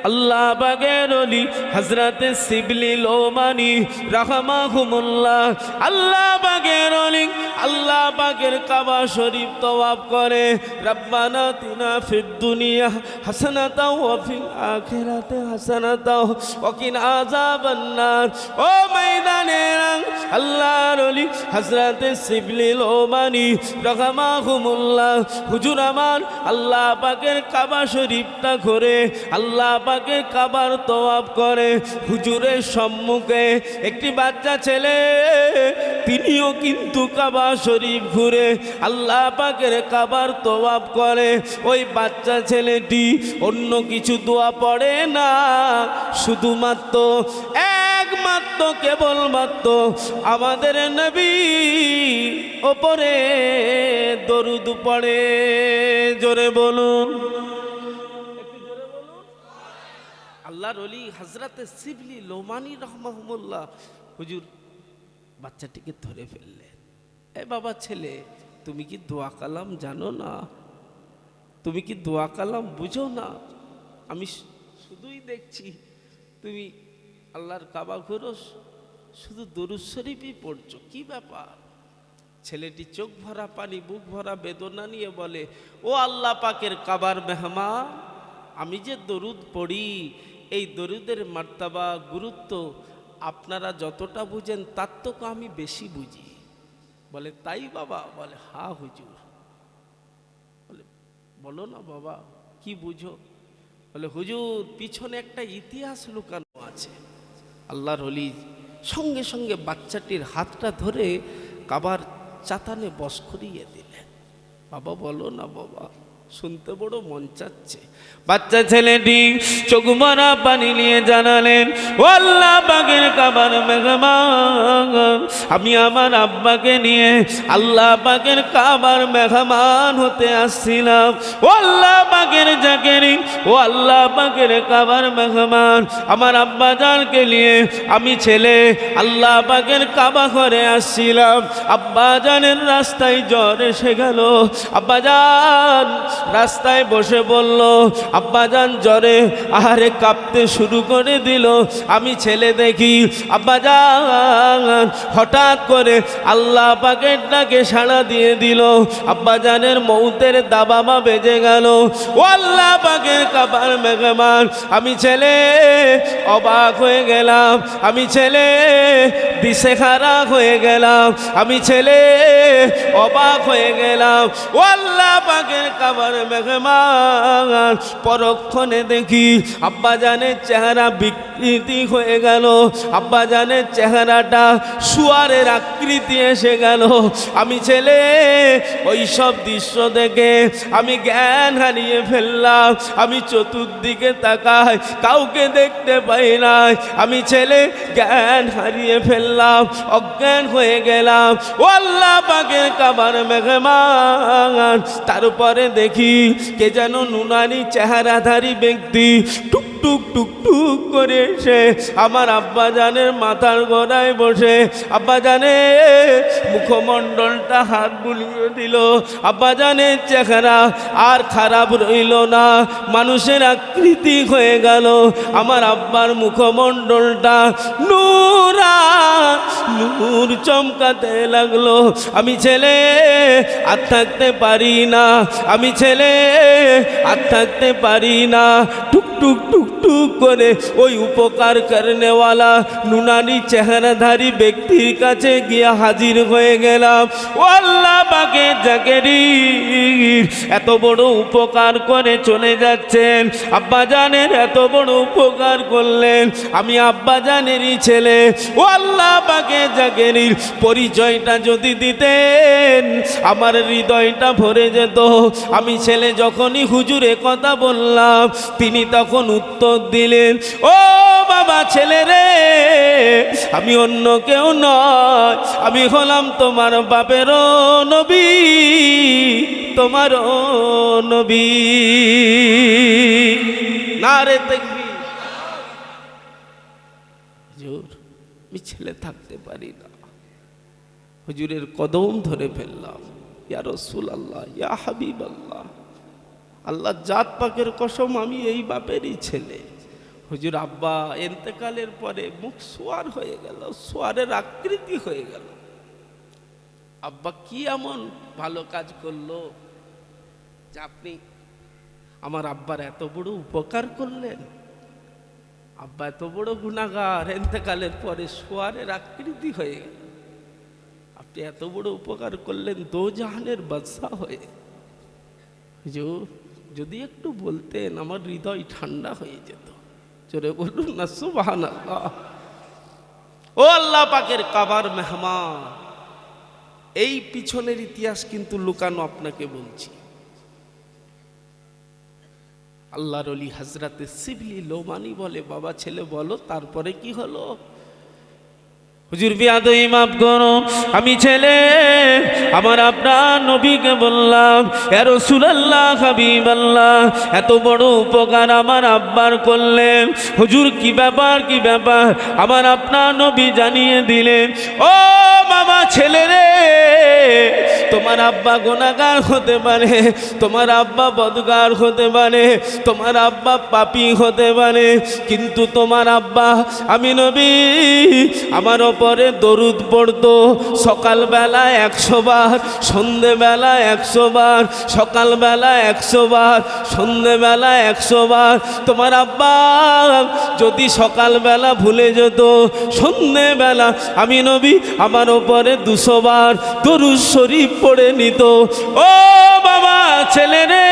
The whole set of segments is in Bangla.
আল্লাহ পাকের ওলি হযরতে শিবলি লোমানী রাহমাহুমুল্লাহ, আল্লাহ পাকের ওলি আল্লাহ পাকের কাবা শরীফ তওয়াফ করে রব্বানা আতিনা ফিদ দুনিয়া হাসানাতাও ওয়া ফিল আখিরাতি হাসানাতাও ওয়া কিনা আযাবান নার। ও ময়দানের আল্লাহর ওলি হযরতে শিবলি লোমানী রাহমাহুমুল্লাহ, হুজুর আমার আল্লাহ পাকের কাবা শরীফটা ঘুরে আল্লাহ পাকের কাবার তওয়াফ করে। হুজুরের সম্মুখে একটি বাচ্চা ছেলে, তিনিও কিন্তু কাবা শরীফ ঘুরে আল্লাহ পাকের কাবার তওয়াফ করে। ওই বাচ্চা ছেলেটি অন্য কিছু দোয়া পড়ে না, শুধুমাত্র একমাত্র কেবলমাত্র আমাদের নবী ওপরে দরুদ পড়ে। জোরে বলুন, আল্লাহর ওলি হযরতে শিবলি লোমানী রাহমাহুমুল্লাহ হুজুর বাচ্চাটিকে ধরে ফেললেন। এ বাবা ছেলে, তুমি কি দোয়া কালাম জানো না? তুমি কি দোয়া কালাম বুঝো না? আমি শুধুই দেখছি তুমি আল্লাহর কাবা ঘুরো, শুধু দরুদ শরীফই পড়ছো, কি ব্যাপার? ছেলেটি চোখ ভরা পানি, বুক ভরা বেদনা নিয়ে বলে, ও আল্লাহ পাকের কাবার মেহমান, আমি যে দরুদ পড়ি, এই দরুদের মার্তাবা গুরুত্ব আপনারা যতটা বুঝেন তার তো আমি বেশি বুঝি। বলে তাই বাবা? বলে হ্যাঁ হুজুর। বলে বলো না বাবা কি বুঝো? বলে হুজুর পিছনে একটা ইতিহাস লুকানো আছে। আল্লাহর ওলি সঙ্গে সঙ্গে বাচ্চাটির হাতটা ধরে কাবার চাতানে বস করিয়ে দিলেন। বাবা বলো না বাবা, শুনতে বড় মন চাচ্ছে। বাচ্চা ছেলেটি চোখ ভরা পানি নিয়ে জানালেন, ও আল্লাহ পাকের কাবার মেহমান, আমি আমার আব্বাকে নিয়ে আল্লাহ পাকের কাবার মেহমান হতে আসছিলাম। ও আল্লাহ পাকের জাকেরি, ও আল্লাহ পাকের কাবার মেহমান, আমার আব্বা জানকে নিয়ে আমি ছেলে আল্লাহ পাকের কাবা ঘরে আসছিলাম। আব্বা জানের রাস্তায় জ্বর এসে গেল। আব্বা জান রাস্তায় বসে বলল, আব্বাজান জ্বরে আহারে কাঁপতে শুরু করে দিল। আমি ছেলে দেখি আব্বাজান হঠাৎ করে আল্লাহ পাকের ডাকে সাড়া দিয়ে দিল। আব্বাজানের মৌতের দাবামা বেজে গেল। ও আল্লাহ পাকের কাবার মেহমান, আমি ছেলে অবাক হয়ে গেলাম, আমি ছেলে দিশেহারা হয়ে গেলাম, আমি ছেলে অবাক হয়ে গেলাম। ও আল্লাহ পাকের কাবার মেহমান, পরক্ষণে দেখি আব্বাজানের চেহারা বিকৃতি হয়ে গেল। আব্বাজানের চেহারাটা শুয়ারের আকৃতি এসে গেল। আমি ছেলে ওই সব দৃশ্য দেখে আমি জ্ঞান হারিয়ে ফেললাম। আমি চতুর্দিকে তাকাই, কাউকে দেখতে পাই নাই। আমি ছেলে জ্ঞান হারিয়ে ফেললাম, অজ্ঞান হয়ে গেলাম। ও আল্লাহ পাকের কাবার মেহমান, তারপরে দেখি কে যেন নুনানি চেহারাধারী ব্যক্তি টুকটুক টুকটুক করে এসে আমার আব্বাজানের মাথার গোড়ায় বসে আব্বাজানের মুখমণ্ডলটা হাত বুলিয়ে দিল। আব্বাজানের চেহারা আর খারাপ রইল না, মানুষের আকৃতি হয়ে গেল। আমার আব্বার মুখমণ্ডলটা নূর চমকাতে লাগলো। আমি ছেলে আর থাকতে পারি না, আমি ছেলে আর থাকতে পারি না। টুকটুক টুকটুক করে ওই উপকার করনেওয়ালা নুনানি চেহারাধারী ব্যক্তির কাছে গিয়ে হাজির হয়ে গেলাম। ও আল্লাহ পাকের জাকেরির এত বড় উপকার করে চলে যাচ্ছেন, আব্বাজানের এত বড় উপকার করলেন, আমি আব্বাজানেরই ছেলে। ও আল্লাহ পাকের জাকেরির পরিচয়টা যদি দিতেন আমার হৃদয়টা ভরে যেত। আমি ছেলে যখনই হুজুরে কথা বললাম তিনি তখন উত্তর দিলেন, ও বাবা ছেলে রে, আমি অন্য কেউ নয়, আমি হলাম তোমার বাপেরও নবী, তোমারও নবী। নারে তাকবীর। হুজুর আমি ছেলে থাকতে পারি না, হুজুরের কদম ধরে ফেললাম, ইয়া রাসূলুল্লাহ, ইয়া হাবিবাল্লাহ, আল্লাহ জাত পাকের কসম আমি এই বাপেরই ছেলে, হুজুর আব্বা ইন্তেকালের পরে মুখ সোয়ার হয়ে গেল, সোয়ারের আকৃতি হয়ে গেল। আব্বা কি এমন ভালো কাজ করলো যে আপনি আমার আব্বার এত বড় উপকার করলেন? আব্বা এত বড় গুনাহগার, ইন্তেকালের পরে সোয়ারের আকৃতি হয়ে গেল, আপনি এত বড় উপকার করলেন দোজাহানের বাদশা হয়ে। হুজুর যদি একটু বলতেন আমার হৃদয় ঠান্ডা হয়ে যেত। জোরে বলুন না সুবহানাল্লাহ। ও আল্লাহ পাকের কাবার মেহমান, এই পিছনের ইতিহাস কিন্তু লুকানো, আপনাকে বলছি। আল্লাহর ওলি হযরতে শিবলি লোমানি বলে, বাবা ছেলে বলো তারপরে কি হলো? হুজুর বিয়াদই মাফ করো, আমি ছেলে আমার আপনার নবীকে বললাম, ইয়া রাসূলুল্লাহ হাবিবাল্লাহ, এত বড় উপকার আমার আব্বার করলেন। হুজুর কি ব্যাপার কি ব্যাপার? আমার আপনার নবী জানিয়ে দিলেন, ও মামা ছেলে রে, তোমার আব্বা গুনাহগার হতে পারে, তোমার আব্বা বদগার হতে পারে, তোমার আব্বা পাপী হতে পারে, কিন্তু তোমার আব্বা আমি নবী আমার পরে দরুদ পড়তো সকালবেলা 100 বার, সন্ধেবেলা 100 বার, সকালবেলা 100 বার, সন্ধেবেলা 100 বার। তোমার আব্বা যদি সকালবেলা ভুলে যেত, সন্ধেবেলা আমি নবী আমার ওপরে 200 বার দরুদ শরীফ পড়ে নিত। ও বাবা ছেলে রে,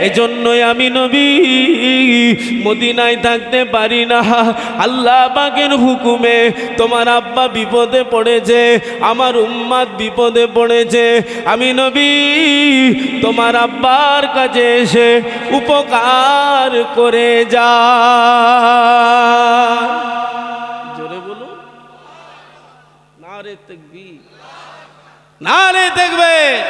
এজন্যই আমি নবী মদিনায় থাকতে পারি না। আল্লাহ পাকের হুকুমে তোমার আব্বা বিপদে পড়েছে, আমার উম্মাত বিপদে পড়েছে, আমি নবী তোমার আব্বার কাছে এসে উপকার করে যা। জোরে বলুন নারে তাকবীর, নারে তাকবীর।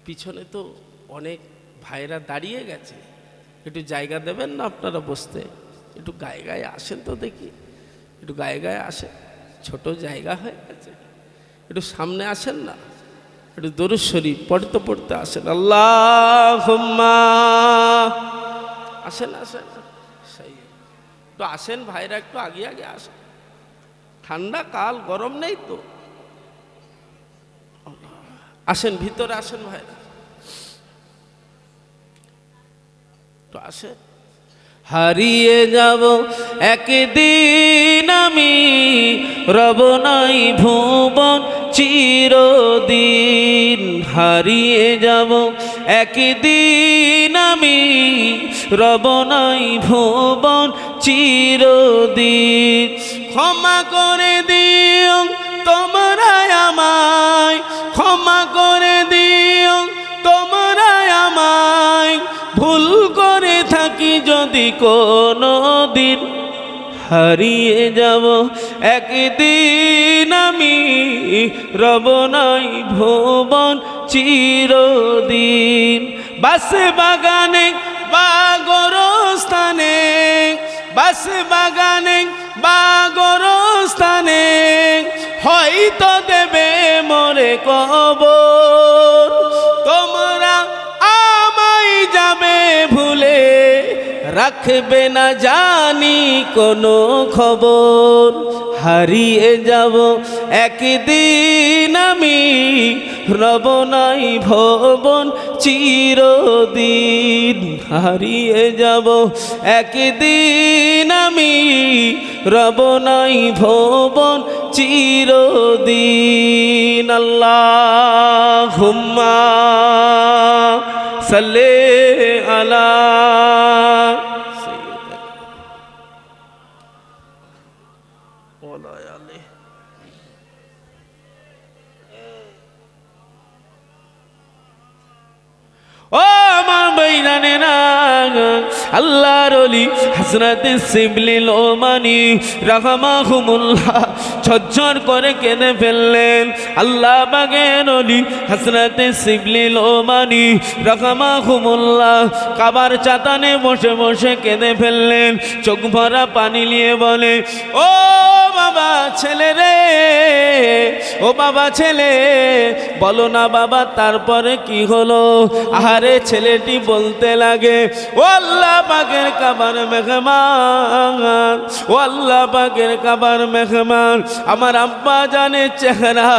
পিছনে তো অনেক ভাইরা দাঁড়িয়ে গেছে, একটু জায়গা দেবেন না আপনারা বসতে? একটু গায়ে গায়ে আসেন তো দেখি, একটু গায়ে গায়ে আসেন, ছোট জায়গা হয়ে গেছে, একটু সামনে আসেন না, একটু দরুদ শরীফ পড়তে পড়তে আসেন। আল্লাহুম্মা আসেন আসেন, সেই একটু আসেন ভাইরা, একটু আগে আগে আসেন, ঠান্ডা কাল, গরম নেই তো, আসেন ভিতরে আসেন ভাইরা, তো আসেন। হারিয়ে যাব একদিন আমি, রব নাই ভুবন চিরদিন। হারিয়ে যাব একদিন আমি, রব নাই ভুবন চিরদিন। ক্ষমা করে দিও তোমরা আমায়, ক্ষমা করে দিও তোমরা আমায়, ভুল করে থাকি যদি কোনো দিন। হারিয়ে যাব একদিন আমি, রব নাই ভুবন চিরদিন। বাসে বাগানে বা গোরস্থানে, বাসে বাগানে বা গোরস্থানে, হয়তো দেবে মোরে কবর। তোমরা আমায় যাবে ভুলে, রাখবে না জানি কোনো খবর। হারিয়ে যাব একদিন আমি, রব নাই ভুবন চিরদিন। হারিয়ে যাব একদিন আমি, রব নাই ভুবন চিরদিন। আল্লাহুম্মা সাল্লি আলা ও আমার বাইরানেরা, আল্লাহর ওলি হযরত শিবলি লোমানি রাহমাহুমুল্লাহ ঝরঝর করে কেঁদে ফেললেন। আল্লাহ পাকের ওলি হযরতে শিবলি লোমানী রাহমাহুমুল্লাহ কাবার চাতানে বসে বসে কেঁদে ফেললেন। চোখ ভরা পানি নিয়ে বলে, ও বাবা ছেলে রে, ও বাবা ছেলে, বলো না বাবা তারপরে কি হলো? আহারে ছেলেটি বলতে লাগে, ও আল্লাহ পাকের কাবার মেহমান, ও আল্লাহ পাকের কাবার মেহমান, আমার আব্বা জানের চেহারা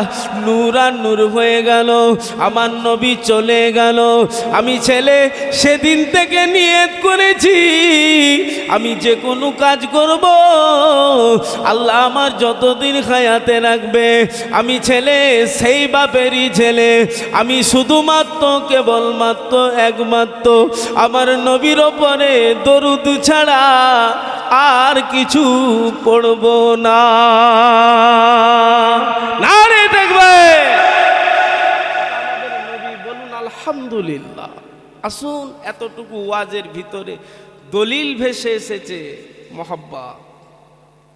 নূরান নূর হয়ে গেল, আমার নবী চলে গেল। আমি ছেলে সেদিন থেকে নিয়ত করেছি আমি যে কোনো কাজ করব আল্লাহ আমার যতদিন হায়াতে রাখবে। আমি ছেলে সেই বাপেরই ছেলে, আমি শুধুমাত্র কেবলমাত্র একমাত্র আমার নবীর ওপরে দরুদ ছাড়া আর কিছু পড়ব না। নারে দেখবে নবী বলুন আলহামদুলিল্লাহ। আসুন, এতটুকু ওয়াজের ভিতরে দলিল ভেসে এসেছে মহব্বত,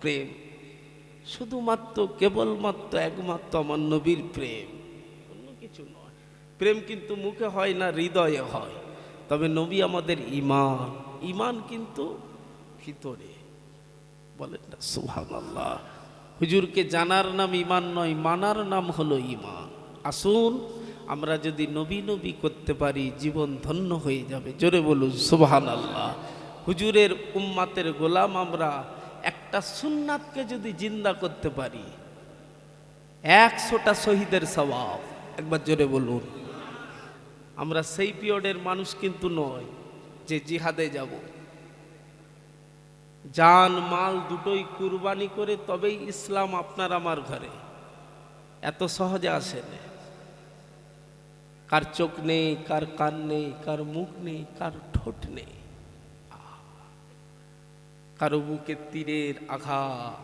প্রেম, শুধুমাত্র কেবলমাত্র একমাত্র আমার নবীর প্রেম, অন্য কিছু নয়। প্রেম কিন্তু মুখে হয় না, হৃদয়ে হয়। তবে নবী আমাদের ঈমান, ঈমান কিন্তু ভিতরে। বলেন না সুবহানাল্লাহ। হুজুরকে জানার নাম ঈমান নয়, মানার নাম হলো ঈমান। আসুন, আমরা যদি নবী নবী করতে পারি জীবন ধন্য হয়ে যাবে। জোরে বলুন সুবহানাল্লাহ। হুজুরের উম্মাতের গোলাম আমরা, একটা সুন্নাতকে যদি জিন্দা করতে পারি 100টা শহীদের সওয়াব। একবার জোরে বলুন। আমরা সেই পিরিয়ডের মানুষ কিন্তু নয় যে জিহাদে যাব, জান মাল দুটোই কুরবানি করে তবেই ইসলাম আপনার আমার ঘরে। এত সহজে আসে না। কার চোখ নেই, কার কান নেই, কার মুখ নেই, কার ঠোঁট নেই, কারো বুকে তীরের আঘাত,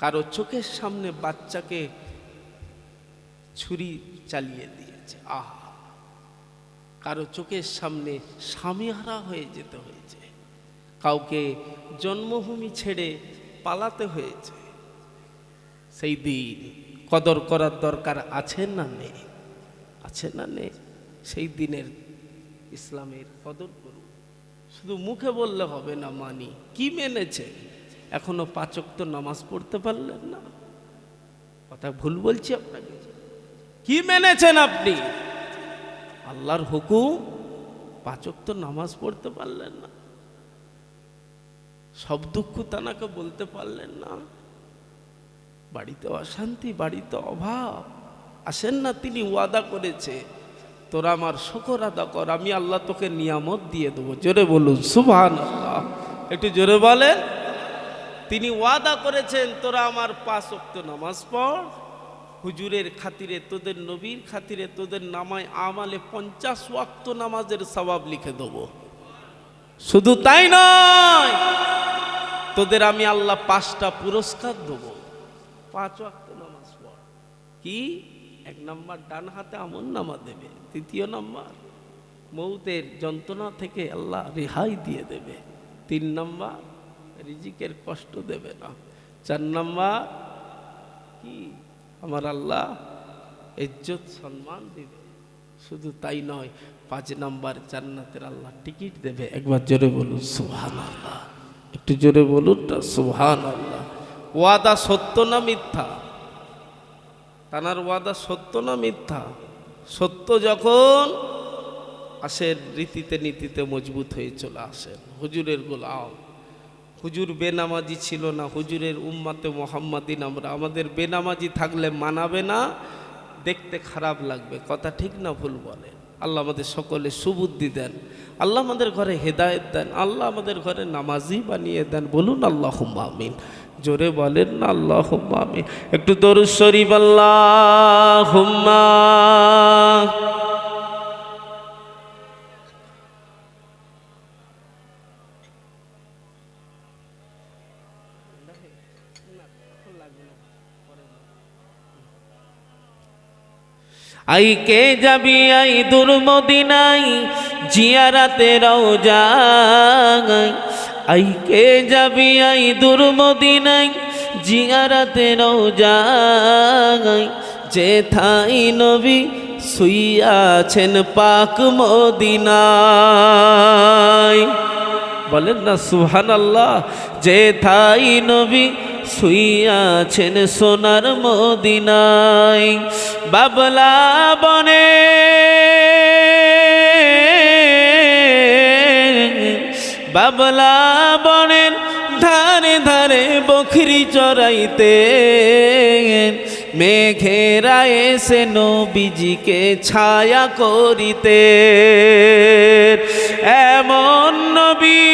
কারো চোখের সামনে বাচ্চাকে ছুরি চালিয়ে দিয়েছে, কারো চোখের সামনে স্বামীহারা হয়ে যেতে হয়েছে, কাউকে জন্মভূমি ছেড়ে পালাতে হয়েছে। সেই দিন কদর করার দরকার আছে না নেই? আছে না নেই? সেই দিনের ইসলামের কদর করুন। শুধু মুখে বললে হবে না মানি। কি মেনেছে? এখনো 5 ওয়াক্ত নামাজ পড়তে পারলেন না? কথা ভুল বলছি আপনাকে? কি মেনেছেন আপনি? আল্লাহর হুকুম 5 ওয়াক্ত নামাজ পড়তে পারলেন না? সব দুঃখ তানাকে বলতে পারলেন না? বাড়িতে অশান্তি, বাড়িতে অভাব। আসেন না, তিনি ওয়াদা করেছে তোরা আমার শুকর আদা কর, আমি আল্লাহ তোকে নিয়ামত দিয়ে দেবো। জোরে বলুন সুবহানাল্লাহ। একটু জোরে বলেন। তিনি ওয়াদা করেছেন তোরা আমার 5 ওয়াক্ত নামাজ পড়, হুজুরের খাতিরে, তোদের নবীর খাতিরে তোদের নামায় আমালে 50 ওয়াক্ত নামাজের সওয়াব লিখে দেবো। শুধু তাই নয়, তোদের আমি আল্লাহ 5টা পুরস্কার দেবো। 5 ওয়াক্ত নামাজ পড়। কি? 1 নম্বর ডান হাতে আমল নামা দেবে, দ্বিতীয় নম্বর মৌতের যন্ত্রণা থেকে আল্লাহ রেহাই দিয়ে দেবে, 3 নম্বর রিজিকের কষ্ট দেবে না, 4 নম্বর কি আমার আল্লাহ ইজ্জত সম্মান দিবে। শুধু তাই নয়, 5 নম্বর জান্নাতের আল্লাহ টিকিট দেবে। একবার জোরে বলুন সুবহানাল্লাহ। একটু জোরে বলুন না সুবহানাল্লাহ। ওয়াদা সত্য না মিথ্যা? তানার ওয়াদা সত্য না মিথ্যা? সত্য যখন আসেন, রীতিতে নীতিতে মজবুত হয়ে চলে আসেন। হুজুরের গোলাম, হুজুর বেনামাজি ছিল না। হুজুরের উম্মাতে মুহাম্মাদিন আমরা, আমাদের বেনামাজি থাকলে মানাবে না, দেখতে খারাপ লাগবে। কথা ঠিক না ভুল বলেন? আল্লাহ আমাদের সকলে সুবুদ্ধি দেন, আল্লাহ আমাদের ঘরে হেদায়েত দেন, আল্লাহ আমাদের ঘরে নামাজি বানিয়ে দেন। বলুন আল্লাহুম্মা আমিন। জোরে বলেন না আল্লাহুম্মা আমিন। একটু দরুদ শরীফ আল্লাহুম্মা। আই কে যাবি আই দূর মদিনায় জিয়ারাতে রওজা, আই কে যাবি আই দূর মদিনায় জিয়ারতে রওজায় যেথায় নবী শুইয়াছেন পাক মদিনায়। বলেন না সুবহানাল্লাহ। যেথায় নবী শুইয়াছেন সোনার মদিনায়, বাবলা বনে বাবলা বনের ধারে ধারে বকরি চরাইতে মেঘেরা এসে নবীজিকে ছায়া করিতে। এমন নবী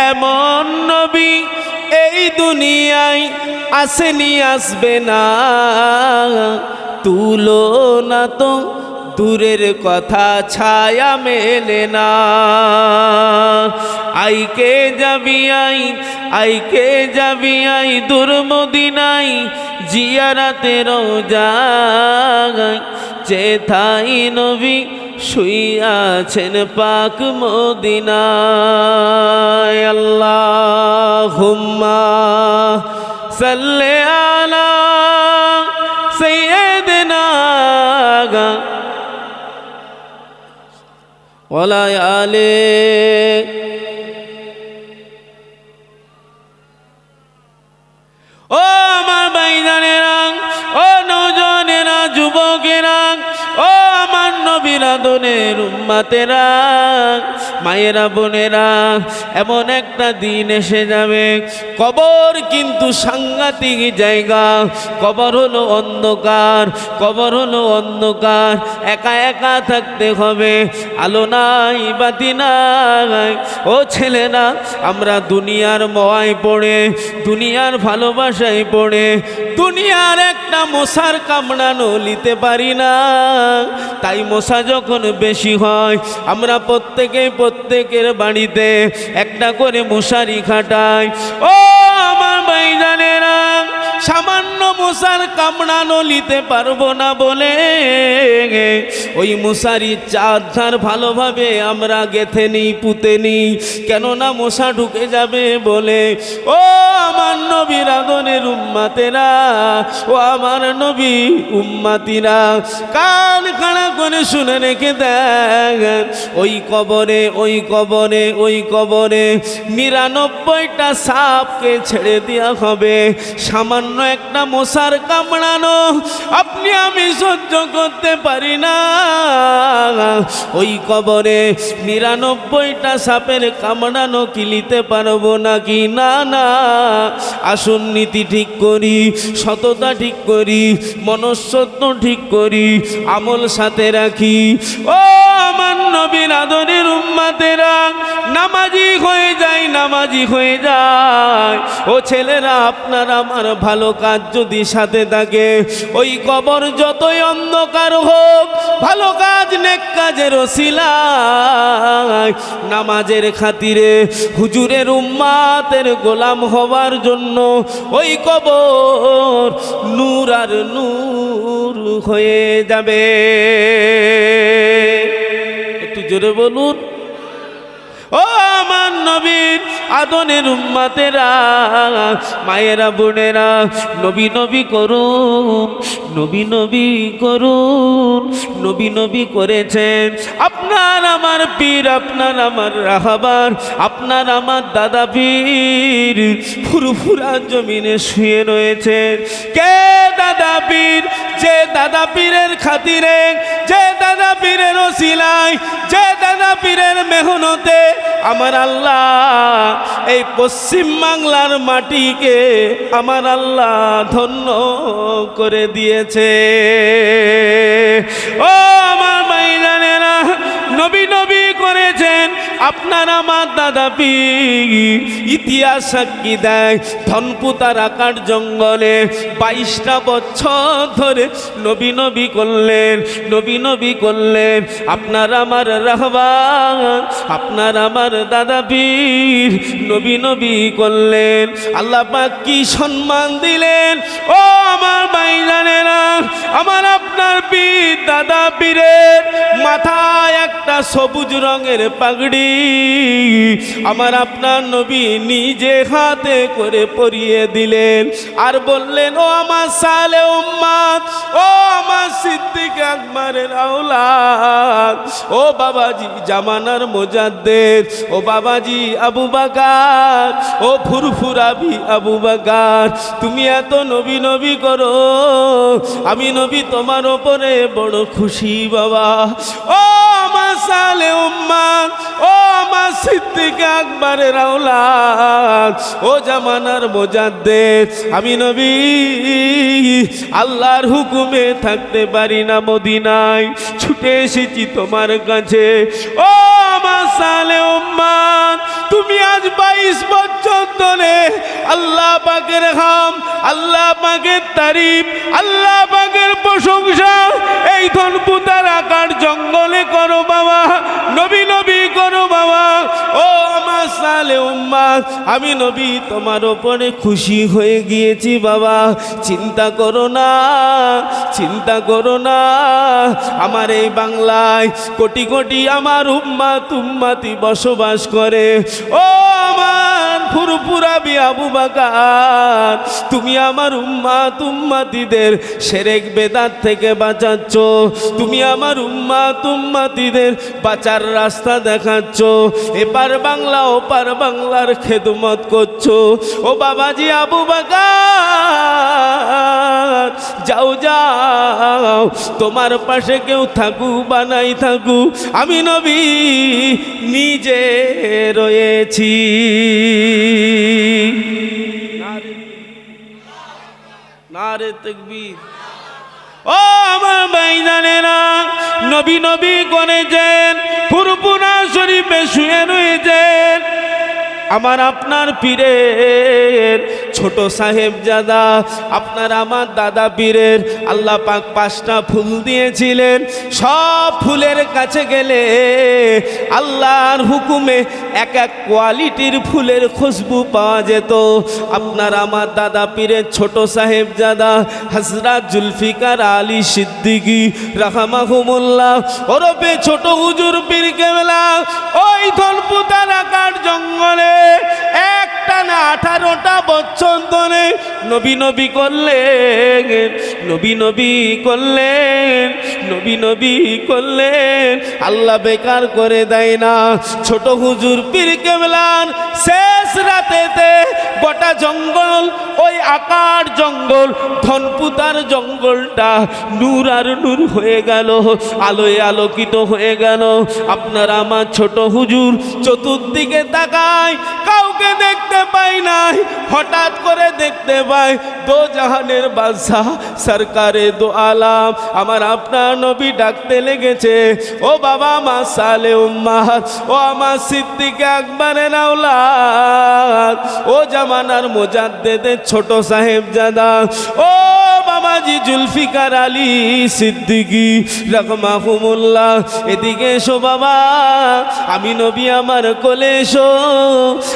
এমন নবী এই দুনিয়ায় আসেনি, আসবে না, তুলনা তো দূরের কথা ছায়া মেলে না। আইকে যাবি আইকে যাবি দূর মদিনায় জিয়ারতে রওজায় যেথায় নবী শুইয়াছেন পাক মদিনায়। আল্লাহুম্মা সাল্লি আলা সাইয়্যিদিনা ওয়ালা আলে। ও আমার ভাইজানেরা, ও নওজওয়ানেরা, যুবকেরা, ও আমার নবীর আদরের উম্মতেরা, মায়েরা, বোনেরা, এমন একটা দিন এসে যাবে, কবর কিন্তু সাংঘাতিক জায়গা। কবর হলো অন্ধকার, কবর হলো অন্ধকার, একা একা থাকতে হবে, আলো নাই বাতি নাই। ও ছেলেরা, আমরা দুনিয়ার মোয়ায় পড়ে, দুনিয়ার ভালোবাসায় পড়ে, দুনিয়ার একটা মশার কামড়ানো নিতে পারি না। তাই মশা যখন বেশি হয়, আমরা প্রত্যেকের বাড়িতে একটা করে মশারি খাটাই। ও আমার ভাইজানেরা, সামান্য মশার কামড়ানো নিতে পারবো না বলে ওই মশারির চারধার ভালোভাবে আমরা গেথে নিই, পুঁতে নিই, কেননা মশা ঢুকে যাবে বলে। ও আমার নবীর আদরের উম্মতেরা, ও আমার নবী উম্মতিরা, কান খাড়া করে শুনে রেখে দেন। ওই কবরে 99টা সাপকে ছেড়ে দেওয়া হবে। সামান্য একটা মশার কামড়ানো আপনি আমি সহ্য করতে পারি না। ওই কবরে 99টা সাপের কামড়ানো কিলিতে পারবো নাকি? না না। আসুন নীতি ঠিক করি, সততা ঠিক করি, মনঃসত্ব ঠিক করি, আমল সাথে রাখি। ও আমার নবীর আদরের উম্মতেরা, নামাজি হয়ে যায়, নামাজি হয়ে যায়। ও ছেলেরা, আপনার আমার ভালো কাজ যদি সাথে থাকে, ওই কবর যতই অন্ধকার হোক, ভালো কাজ নেক কাজের ওসিলায়, নামাজের খাতিরে, হুজুরের উম্মাতের গোলাম হওয়ার জন্য ওই কবর নূর আর নূর হয়ে যাবে। একটু জোরে বলুন। ও আমার নবীর আদরের উম্মতেরা, মায়েরা, বোনেরা, নবী নবী করুন, নবী নবী করুন। নবী নবী করেছেন আপনার আমার পীর, আপনার আমার রাহাবার, আপনার আমার দাদা পীর ফুরফুরা জমিনে শুয়ে রয়েছেন। কে দাদা পীর? যে দাদা পীরের খাতিরে, যে দাদা পীরের ওসিলায়, যে দাদা পীরের মেহনতে আমার আল্লাহ এই পশ্চিম বাংলার মাটিকে আমার আল্লাহ ধন্য করে দিয়েছে। ও আমার ভাইজানেরা, নবী নবী করেছেন আপনার আমার দাদা পীর। ইতিহাস সাক্ষী দেয়, ধনপুতার আকার জঙ্গলে 22টা বছর ধরে নবী নবী করলেন, নবী নবী করলেন আপনার আমার রাহবার, আপনার আমার দাদা পীর নবী নবী করলেন। আল্লাহ পাক কি সম্মান দিলেন! ও আমার ভাইজানেরা, আমার আপনার পীর দাদা পীরের মাথায় একটা সবুজ রঙের পাগড়ি আমার আপনার নবী নিজে হাতে করে পরিয়ে দিলেন আর বললেন, ও আমার সালে উম্মত, ও আমার সিদ্দিক আকবরের আওলাদ, ও বাবাজি জামানার মুজাদ্দিদ, ও বাবাজি আবু বকর, ও ফুরফুরাবি আবু বকর, তুমি এত নবী নবী করো, আমি নবী তোমার উপরে বড় খুশি বাবা। ও আমার সালে উম্মত, ও আমার সিদ্দিক আকবরের আওলাদ, ও জামানার মুজাদ্দিদ, আমি নবী আল্লাহর হুকুমে থাকতে পারি না মদিনায়, ছুটে এসেছি তোমার কাছে। ও আমার সালে উম্মত, তুমি আজ 22 বছর ধরে আল্লাহ পাকের হাম, আল্লাহ পাকের তারিফ, আল্লাহ পাকের প্রশংসা এই ধনপুতার আকার জঙ্গলে করো বাবা, নবী নবী করো বাবা। ও আমার সালে উম্মত, আমি নবী তোমার উপরে খুশি হয়ে গিয়েছি বাবা। চিন্তা করো না, চিন্তা করো না, আমার এই বাংলায় কোটি কোটি আমার উম্মত উম্মতি বসবাস করে। ও আমার ফুরফুরাবি আবু বকর, তুমি আমার উম্মত উম্মতিদের শিরক বেদাত থেকে বাঁচাচ্ছ, তুমি আমার উম্মত উম্মতিদের বাঁচার রাস্তা দেখাচ্ছ, এপার বাংলা ওপার বাংলার খেদমত করছো। ও বাবাজি আবু বকর, যাও যাও, তোমার পাশে কেউ থাকুক বা নাই থাকুক, আমি নবী নিজে রয়েছি। নারে তাকবীর। ও আমার ভাইজানেরা, নবী নবী করেছেন, ফুরফুরা শরীফে শুয়ে রয়েছেন আমার আপনার পীরের ছোট সাহেবজাদা, আপনার আমার দাদা পীরের আল্লাহ পাক 5টা ফুল দিয়েছিলেন। সব ফুলের কাছে গেলে আল্লাহর হুকুমে এক এক কোয়ালিটির ফুলের খুশবু পাওয়া যেত। আপনার আমার দাদা পীরের ছোট সাহেবজাদা হযরত জুলফিকার আলী সিদ্দিকী রাহমাহুমুল্লাহ ওরফে ছোট হুজুর পীর কেবলা ওই ধনপুতার আকার জঙ্গলে একটানা 18টা বছর ধরে নবী নবী করলেন, নবী নবী করলেন, নবী নবী করলেন, আল্লাহ বেকার করে দেয় না। ছোট হুজুর পীর কেবলার শেষ রাতেতে গোটা জঙ্গল, ওই আকার জঙ্গল, ধনপুতার জঙ্গলটা নূর আর নূর হয়ে গেল, আলোয় আলোকিত হয়ে গেল। আপনার আমার ছোট হুজুর চতুর্দিকে তাকায়, কাউকে দেখতে পাই নাই, হঠাৎ করে দেখতে পাই দো জাহানের বাদশাহ সরকারে দো আলাম আমার আপনার নবী ডাকতে লেগেছে, ও বাবা মা সালে উম্মাত, ও আমার সিদ্দিক আকবরের আওলাদ, ও জামানার মুজাদ্দিদের ছোট সাহেবজাদা, ও বাবাজি জুলফিকার আলী সিদ্দিকী রাহমাহুমুল্লাহ, এদিকে এসো বাবা, আমি নবী আমার কোলে এসো,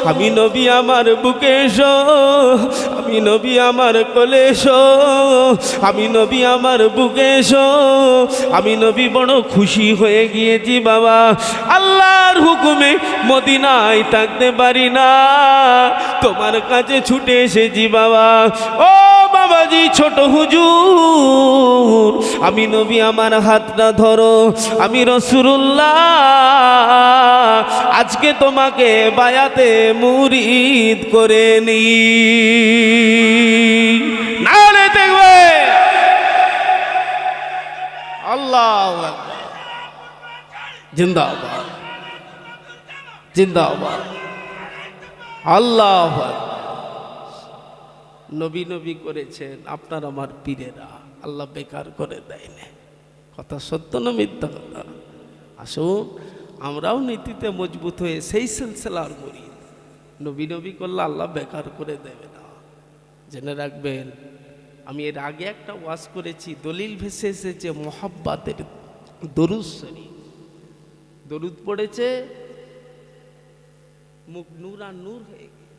আমি নবী আমার বুকে এসো, আমি নবী আমার কোলে এসো, আমি নবী আমার বুকে এসো, আমি নবী বড় খুশি হয়ে গিয়েছি বাবা। আল্লাহর হুকুমে মদিনায় থাকতে পারি না, তোমার কাছে ছুটে এসেছি বাবা। ও বাবাজি ছোট হুজুর, আমি নবী আমার হাতটা ধরো, আমি রাসূলুল্লাহ আজকে তোমাকে বায়াতে মুরিদ করে নি। নারে তাকবীর, আল্লাহু আকবার, জিন্দাবাদ জিন্দাবাদ, আল্লাহু আকবার। নবী নবী করেছেন আপনার আমার পীরেরা, আল্লাহ বেকার করে দেয় না। কথা সত্য না মিথ্যা কথা? আসুন আমরাও নীতিতে মজবুত হয়ে সেই সিলসিলার মুরিদ। নবী নবী করলে আল্লাহ বেকার করে দেবে না, জেনে রাখবেন। আমি এর আগে একটা ওয়াজ করেছি, দলিল ভেসে এসেছে মোহাব্বতের দরুদ শরীফ, দরুদ পড়েছে মুখ নূর আর নূর হয়ে গেছে।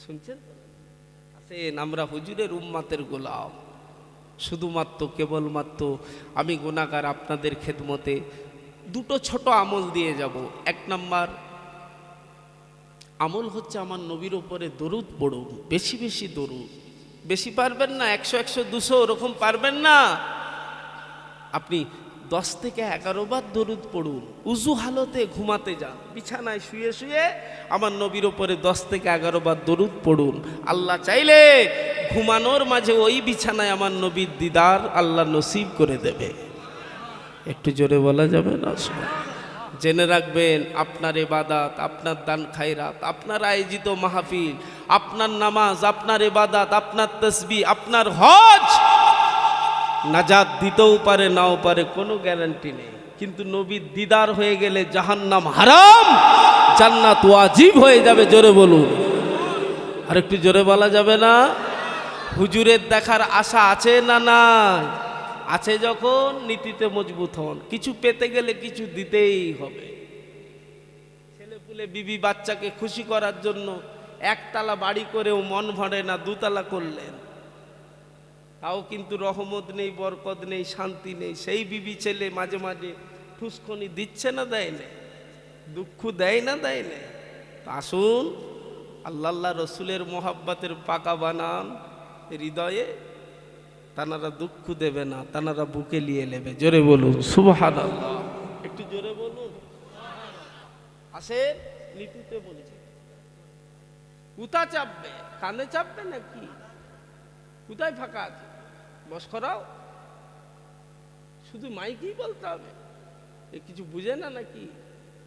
শুনছেন? আসেন আমরা হুজুরের উম্মতের গোলাম, শুধুমাত্র কেবলমাত্র আমি গুনাহগার আপনাদের খেদমতে দুটো ছোট আমল দিয়ে যাব। এক নাম্বার আমল হচ্ছে আমার নবীর উপরে দরুদ পড়ুন, বেশি বেশি দরুদ। বেশি পারবেন না, 100 100 200 ওরকম পারবেন না, আপনি 10 থেকে 11 বার দরুদ পড়ুন। উজু হালতে ঘুমাতে যান, বিছানায় শুয়ে শুয়ে আমার নবীর উপরে 10 থেকে 11 বার দরুদ পড়ুন। আল্লাহ চাইলে ঘুমানোর মাঝে ওই বিছানায় আমার নবীর দিদার আল্লাহ নসিব করে দেবে। একটু জোরে বলা যাবে না? জেনে রাখবেন, আপনার ইবাদত, আপনার দান খায়রাত, আপনার আয়োজিত মাহফিল, আপনার নামাজ, আপনার ইবাদত, আপনার তাসবিহ, আপনার হজ নাজাত দিতেও পারে নাও পারে, কোনো গ্যারান্টি নেই। কিন্তু নবীর দিদার হয়ে গেলে জাহান্নাম হারাম, জান্নাত ওয়াজিব হয়ে যাবে। জোরে বলুন, আর একটু জোরে বলা যাবে না? হুজুরের দেখার আশা আছে না নাই? আছে। যখন নীতিতে মজবুত হন, কিছু পেতে গেলে কিছু দিতেই হবে। ছেলে পুলে বিবি বাচ্চাকে খুশি করার জন্য একতলা বাড়ি করেও মন ভরে না, দুতলা করলেন, তাও কিন্তু রহমত নেই, বরকত নেই, শান্তি নেই। সেই বিবি ছেলে মাঝে মাঝে ঠুসখনি দিচ্ছে না, দেয় না? দুঃখ দেয় না, দেয় না? আসুন আল্লাহ রসুলের মোহাব্বতের পাকা বানান হৃদয়ে, তানারা দুঃখ দেবে না, তানারা বুকে নিয়ে নেবে। জোরে বলুন সুবহানাল্লাহ, একটু জোরে বলুন। আসেন, নীতিতে বলছি, কুতা চাপবে, কানে চাপবে নাকি? কোথায় ফাঁকা আছে? বস করাও, শুধু মাইকেই বলতে হবে। এ কিছু বুঝে না নাকি?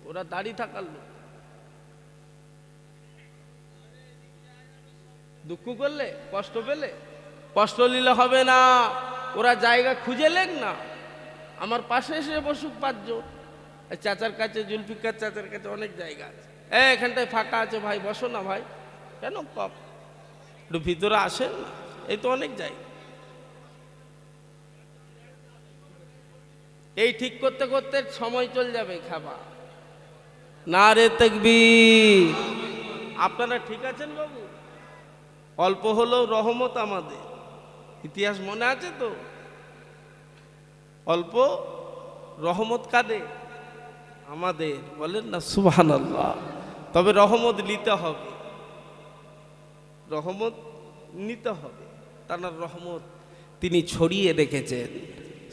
ওরা দাড়ি থাকার লোক, দুঃখ করলে, কষ্ট পেলে, কষ্ট নিলে হবে না। ওরা জায়গা খুঁজে লেন না, আমার পাশে এসে বসুক 5 জন। চাচার কাছে, জুলফিকার চাচার কাছে অনেক জায়গা আছে, এখানটায় ফাঁকা আছে, ভাই বসো না ভাই। কেন কপ একটু ভিতরে আসেন না, এই তো অনেক জায়গা। এই ঠিক করতে করতে সময় চলে যাবে, খাবা। নারে তাকবীর। আপনারা ঠিক আছেন বাবু? অল্প হলেও রহমত আমাদের, ইতিহাস মনে আছে তো? অল্প রহমত কাদের? আমাদের। বলেন না সুবহানাল্লাহ। তবে রহমত নিতে হবে, রহমত নিতে হবে। তার রহমত তিনি ছড়িয়ে রেখেছেন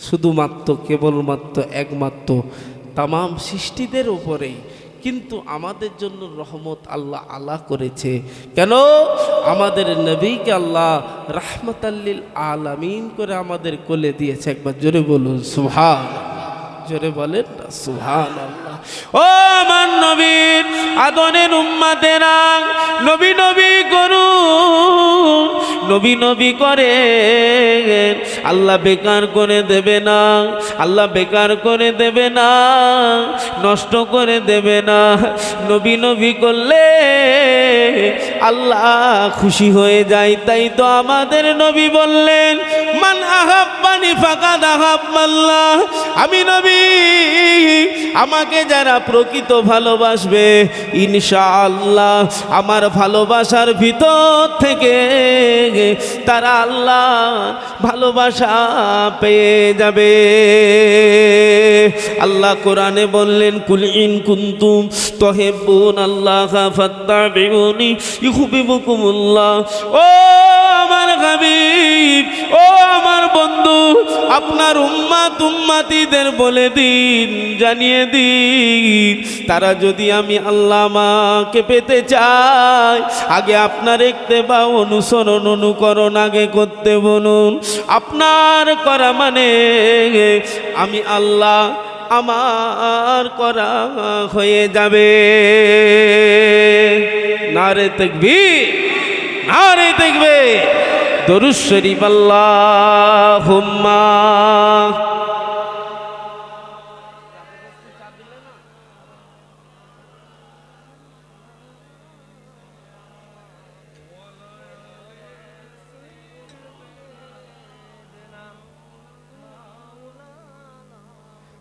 শুধুমাত্র, কেবলমাত্র, একমাত্র তামাম সৃষ্টিদের উপরেই। কিন্তু আমাদের জন্য রহমত আল্লাহ আলা করেছে কেন? আমাদের নবীকে আল্লাহ রাহমাতাল্লিল আলামিন করে আমাদের কোলে দিয়েছে। একবার জোরে বলুন সুবহানাল্লাহ, জোরে বলেন না সুবহানাল্লাহ। ও আমার নবীর আদরের উম্মতেরা, নবী নবী করুন, নবী নবী করে আল্লাহ বেকার করে দেবে না, আল্লাহ বেকার করে দেবে না, নষ্ট করে দেবে না। নবী নবী করলে আল্লাহ খুশি হয়ে যায়। তাই তো আমাদের নবী বললেন, মান আহাব্বানি ফাকাদ আহাব্বাল্লাহ। আমি নবী, আমাকে যারা প্রকৃত ভালোবাসবে, ইনশাআল্লাহ আমার ভালোবাসার ভিতর থেকে তারা আল্লাহ ভালোবাসা পেয়ে যাবে। আল্লাহ কোরআনে বললেন, কুল ইন কুনতুম তুহিব্বুনাল্লাহ ফাত্তাবিউনি ইউহিব্বুকুমুল্লাহ। ও আমার হাবিব, ও আমার বন্ধু, আপনার উম্মত উম্মতিদের বলে দিন, জানিয়ে দিন, তারা যদি আমি আল্লাহ আমাকে পেতে চায়, আগে আপনার ইত্তেবা অনুসরণ অনুকরণ আগে করতে বলুন। আপনার করা মানে আমি আল্লাহ আমার করা হয়ে যাবে। নারে তাকবীর, নারে তাকবীর। দরুদ শরীফ আল্লাহুম্মা।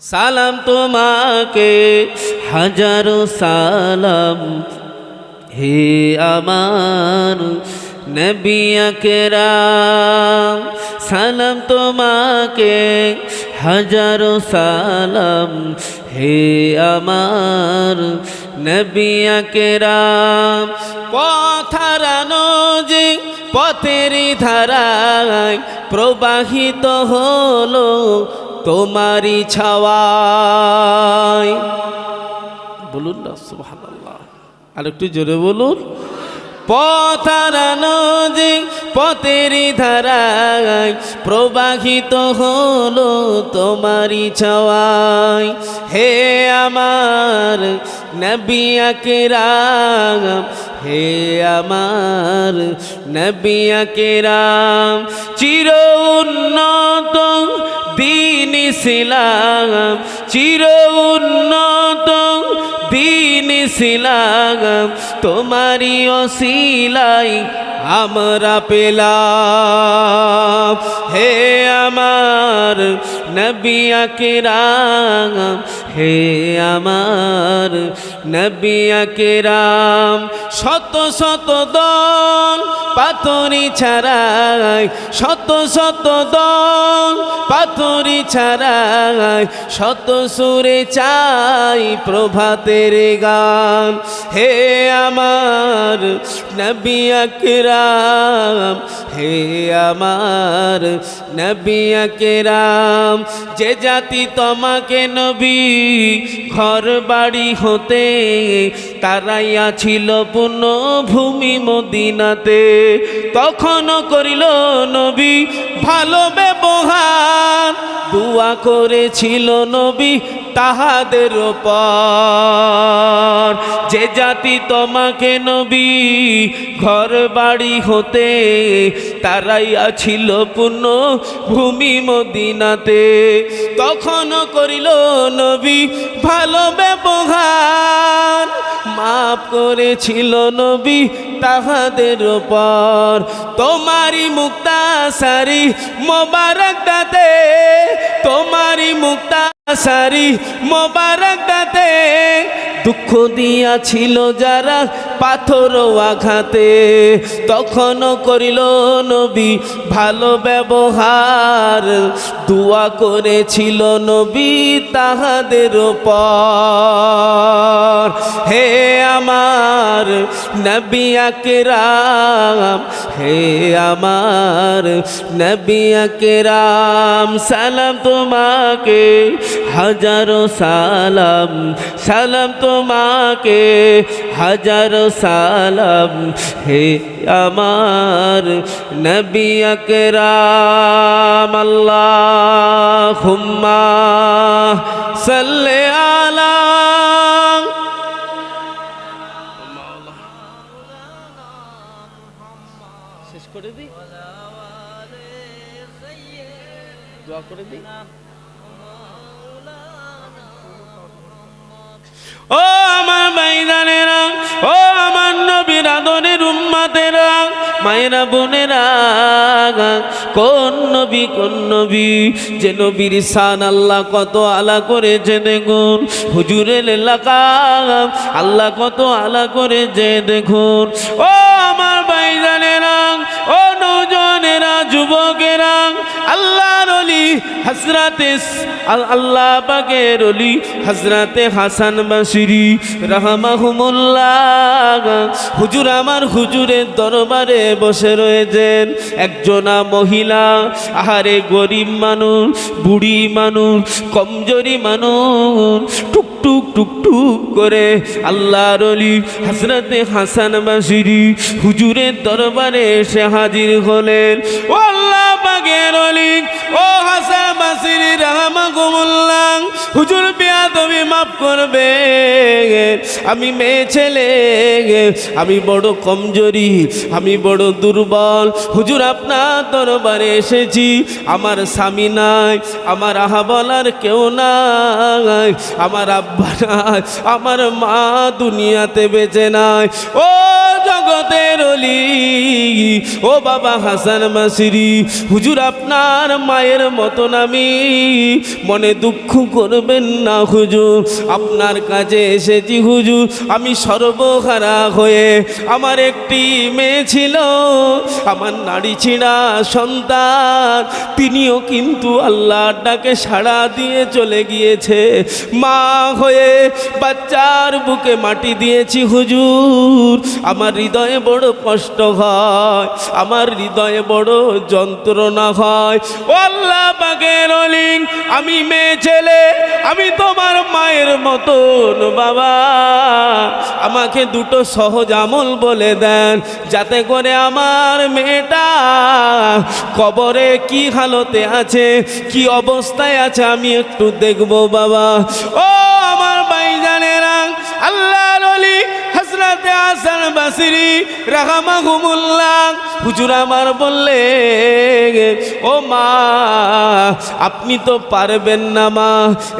সালাম তোমাকে হাজারো সালাম, হে আমার নবী আকরাম। সালাম তোমাকে হাজারো সালাম হে আমার নবী আকরাম। পথারানো যে পথের ধারায় প্রবাহিত হলো তোমারই ছাওয়ায়। বলুন না সুবহানাল্লাহ, আর একটু জোরে বলুন। পথারানো যে পথের ধারায় প্রবাহিত হলো তোমারই ছাওয়ায় হে আমার নবী আকরাম, হে আমার নবী আকরাম। চির উন্নত দ্বীন ইসলাম, চির উন্নত দ্বীন ইসলাম তোমারই ওসিলায় আমরা পেলাম হে আমার নবী আকরাম, হে আমার নবী আকরাম। শত শত দল পাথরি ছাড়াই, শত শত দল পাথরি ছাড়াই, শত সুরে চাই প্রভাতের গান হে আমার নবী আকরাম, হে আমার নবী আকরাম। যে জাতি তোমাকে নবী ঘর বাড়ি হতে তারাইয়া ছিল পূর্ণ ভূমি মদিনাতে, তখনও করিল নবী ভালো ব্যবহার, দুয়া করেছিল নবী তাহাদের উপর। যে জাতি তোমাকে নবী ঘর বাড়ি হতে তারাইয়া ছিল পূর্ণ ভূমি মদিনাতে, তখনও করিল নবী ভালো ব্যবহার, মাফ করেছিল নবী তাহাদের উপর। তোমারই মুক্তাসারি মোবারক দাতে, তোমারই মুক্তাসারি মোবারক দাতে দুঃখ দিয়াছিল যারা পাথর আঘাতে, তখনও করিল নবী ভালো ব্যবহার, দুয়া করেছিল নবী তাহাদের উপর হে আমার নবী আকরাম, হে আমার নবী আকরাম। সালাম তোমাকে হাজারো সালাম, সালাম তোমাকে হাজারো সালাম হে আমার নবী আকরাম। আল্লাহুম্মা সাল্লি আলা শেষ করে দিই, দোয়া করে দিই। ও আমার ভাইজানেরা, ও আমার নবীর আদরের উম্মতেরা, মায়েরা বোনেরা, কোন নবী কোন নবী, যে নবীর শান আল্লাহ কত আলা করেছে দেখুন। হুজুরের এলাকা আল্লাহ কত আলা করেছে দেখুন। ও আমার ভাইজানেরা, ও নওজওয়ানেরা, যুবকেরা, আল্লাহর ওলি হযরতে আল্লাহ পাকের ওলি হযরতে হাসান বসরি রাহমাহুমুল্লাহ হুজুর আমার হুজুরের দরবারে বসে রয়েছেন। একজনা মহিলা, আহারে গরিব মানুষ, বুড়ি মানুষ, কমজোরি মানুষ, টুকটুক টুকটুক করে আল্লাহর ওলি হযরতে হাসান বসরি হুজুরের দরবারে এসে হাজির হলেন। ও আল্লাহ পাকের ওলি, ও হাসান বসরি রাহমাহুমুল্লাহ, হুজুর বেয়াদবি মাফ করবে, আমি মেয়ে ছেলে, আমি বড় কমজোরি, আমি বড় দুর্বল, হুজুর আপনার দরবারে এসেছি। আমার স্বামী নাই, আমার আহা বলার কেউ নাই, আমার আব্বা নাই, আমার মা দুনিয়াতে বেঁচে নাই। ও জগৎ হাজরাতের ওলি ও বাবা হাসান বাসরি, হুজুর আপনার মায়ের মতন আমি, মনে দুঃখ করবেন না হুজুর, আপনার কাছে এসেছি হুজুর আমি সর্বহারা হয়ে। আমার একটি মেয়ে ছিল, আমার নাড়ি ছিঁড়া সন্তান, তিনিও কিন্তু আল্লাহর ডাকে সাড়া দিয়ে চলে গিয়েছে। মা হয়ে বাচ্চার বুকে মাটি দিয়েছি হুজুর, আমার হৃদয়ে বড় কষ্ট হয়, আমার হৃদয়ে বড় যন্ত্রণা হয়। ও আল্লাহ পাকের ওলি, আমি মেয়ে ছেলে, আমি তোমার মায়ের মতন বাবা, আমাকে দুটো সহজ আমল বলে দেন, যাতে করে আমার মেয়েটা কবরে কি হালতে আছে, কি অবস্থায় আছে আমি একটু দেখব বাবা। ও আমার ভাইজানেরা, আল্লাহর ওলি হযরতে হাসান বাসরি রাহমাহুমুল্লাহ হুজুর আমার বললে, ও মা আপনি তো পারবেন না মা,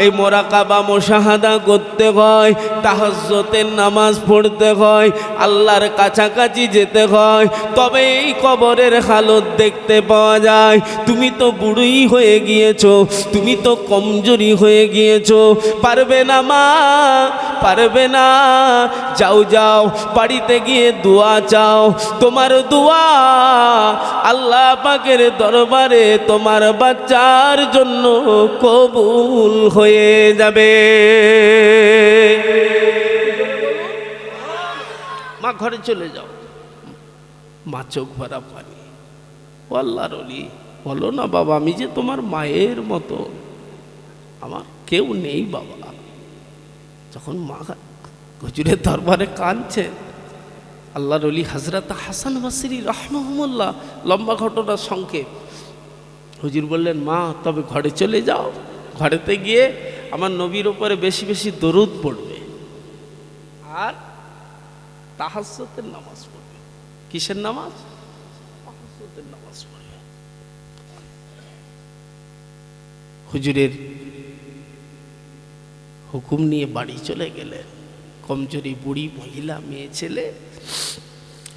এই মোরাকাবা মুশাহাদা করতে হয়, তাহাজ্জুদের নামাজ পড়তে হয়, আল্লাহর কাছাকাছি যেতে হয়, তবে এই কবরের হালত দেখতে পাওয়া যায়। তুমি তো বুড়ি হয়ে গিয়েছো, তুমি তো কমজোরি হয়ে গিয়েছো, পারবে না মা, পারবে না। যাও যাও বাড়িতে গিয়ে দোয়া চাও, তোমার দোয়া আল্লাহ পাকের দরবারে তোমার বাচ্চার জন্য কবুল হয়ে যাবে। মা ঘরে চলে যাও। মা চোখ ভরা পানি। ও আল্লাহর ওলি, বলো না বাবা, আমি যে তোমার মায়ের মতো, আমার কেউ নেই বাবা। যখন মা হুজুরের দরবারে কাঁদছে, আল্লাহর ওলি হযরত হাসান বাসরি রাহমাহুল্লাহ, লম্বা ঘটনা সংক্ষেপ, হুজুর বললেন মা তবে ঘরে চলে যাও, ঘরেতে গিয়ে আমার নবীর উপরে বেশি বেশি দরুদ পড়বে আর তাহাজ্জুদের নামাজ পড়বে। কিসের নামাজ? তাহাজ্জুদের নামাজ পড়বে। হুজুরের হুকুম নিয়ে বাড়ি চলে গেলেন। কমজোরি বুড়ি মহিলা মেয়ে ছেলে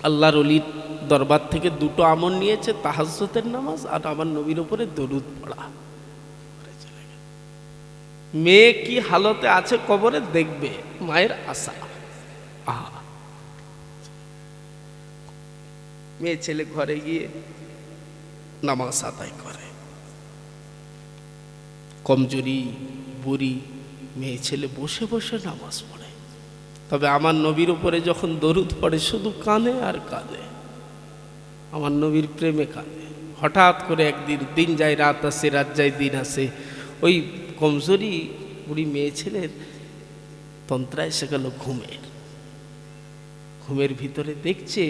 আল্লাহর ওলির দরবার থেকে দুটো আমল নিয়েছে, তাহাজ্জুদের নামাজ আর আমার নবীর উপরে দরুদ পড়া। মেয়ে কি হালতে আছে কবরে দেখবে, মায়ের আশা। মেয়ে ছেলে ঘরে গিয়ে নামাজ আদায় করে। কমজোরি বুড়ি মেয়ে ছেলে বসে বসে নামাজ পড়ে, তবে আমার নবীর উপরে যখন দরুদ পড়ে শুধু কানে আর কাঁদে, আমার নবীর প্রেমে কাঁদে। হঠাৎ করে একদিন, দিন যায় রাত আসে, রাত যায় দিন আসে, ওই কমজোরি বুড়ি মেয়ে ছেলের তন্ত্রা এসে গেল ঘুমের ভিতরে দেখছে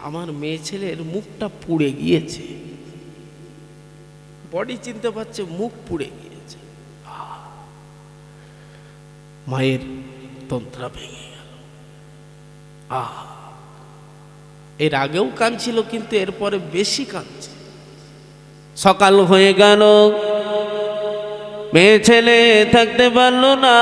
আমার মেয়ে ছেলের মুখটা পুড়ে গিয়েছে, বডি চিনতে পারছে, মুখ পুড়ে গিয়েছে। মায়ের তন্ত্রা ভেঙে গেল। এর আগেও কাঁদছিল, কিন্তু এরপরে বেশি কাঁদছে। সকাল হয়ে গেল, মেয়ে ছেলে থাকতে পারলো না,